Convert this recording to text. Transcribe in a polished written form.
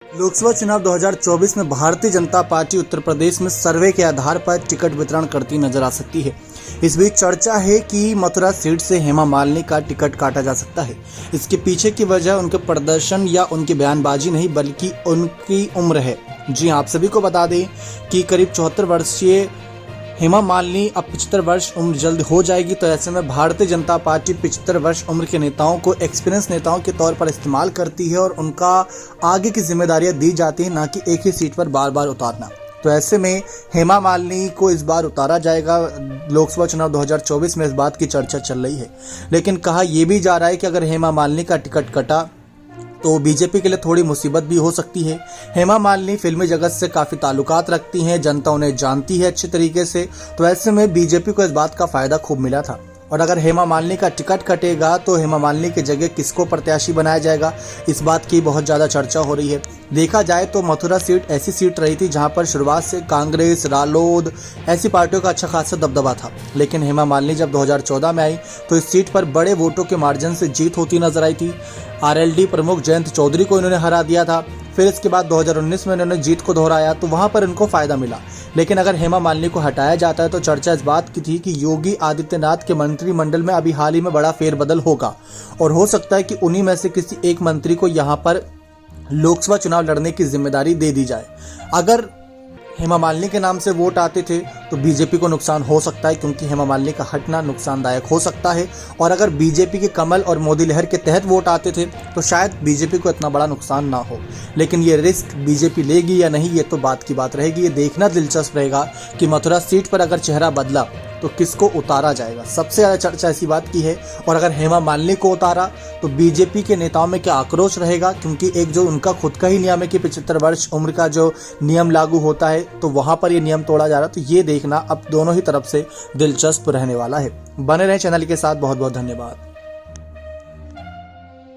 लोकसभा चुनाव 2024 में भारतीय जनता पार्टी उत्तर प्रदेश में सर्वे के आधार पर टिकट वितरण करती नजर आ सकती है। इस बीच चर्चा है कि मथुरा सीट से हेमा मालिनी का टिकट काटा जा सकता है। इसके पीछे की वजह उनके प्रदर्शन या उनकी बयानबाजी नहीं बल्कि उनकी उम्र है। जी हाँ, आप सभी को बता दें कि करीब 74 वर्षीय हेमा मालिनी अब 75 वर्ष उम्र जल्द हो जाएगी। तो ऐसे में भारतीय जनता पार्टी 75 वर्ष उम्र के नेताओं को एक्सपीरियंस नेताओं के तौर पर इस्तेमाल करती है और उनका आगे की जिम्मेदारियां दी जाती हैं, ना कि एक ही सीट पर बार बार उतारना। तो ऐसे में हेमा मालिनी को इस बार उतारा जाएगा। लोकसभा चुनाव 2024 में इस बात की चर्चा चल रही है, लेकिन कहा यह भी जा रहा है कि अगर हेमा मालिनी का टिकट कटा तो बीजेपी के लिए थोड़ी मुसीबत भी हो सकती है। हेमा मालिनी फिल्मी जगत से काफ़ी ताल्लुकात रखती हैं, जनता उन्हें जानती है अच्छे तरीके से। तो ऐसे में बीजेपी को इस बात का फ़ायदा खूब मिला था। और अगर हेमा मालिनी का टिकट कटेगा तो हेमा मालिनी की जगह किसको प्रत्याशी बनाया जाएगा, इस बात की बहुत ज़्यादा चर्चा हो रही है। देखा जाए तो मथुरा सीट ऐसी सीट रही थी जहां पर शुरुआत से कांग्रेस, रालोद ऐसी पार्टियों का अच्छा खासा दबदबा था, लेकिन हेमा मालिनी जब 2014 में आई तो इस सीट पर बड़े वोटों के मार्जिन से जीत होती नजर आई थी। आरएलडी प्रमुख जयंत चौधरी को इन्होंने हरा दिया था। फिर इसके बाद 2019 में इन्होंने जीत को दोहराया तो वहां पर इनको फायदा मिला। लेकिन अगर हेमा मालिनी को हटाया जाता है तो चर्चा इस बात की थी कि योगी आदित्यनाथ के मंत्रिमंडल में अभी हाल ही में बड़ा फेरबदल होगा और हो सकता है कि उन्हीं में से किसी एक मंत्री को यहां पर लोकसभा चुनाव लड़ने की जिम्मेदारी दे दी जाए। अगर हेमा मालिनी के नाम से वोट आते थे तो बीजेपी को नुकसान हो सकता है, क्योंकि हेमा मालिनी का हटना नुकसानदायक हो सकता है। और अगर बीजेपी के कमल और मोदी लहर के तहत वोट आते थे तो शायद बीजेपी को इतना बड़ा नुकसान ना हो। लेकिन ये रिस्क बीजेपी लेगी या नहीं, ये तो बात की बात रहेगी। ये देखना दिलचस्प रहेगा कि मथुरा सीट पर अगर चेहरा बदला तो किसको उतारा जाएगा। सबसे ज़्यादा चर्चा इसी बात की है। और अगर हेमा मालिनी को उतारा तो बीजेपी के नेताओं में क्या आक्रोश रहेगा, क्योंकि एक जो उनका खुद का ही नियम है कि 75 वर्ष उम्र का जो नियम लागू होता है तो वहां पर ये नियम तोड़ा जा रहा है। तो ये देखना अब दोनों ही तरफ से दिलचस्प रहने वाला है। बने रहें चैनल के साथ। बहुत बहुत धन्यवाद।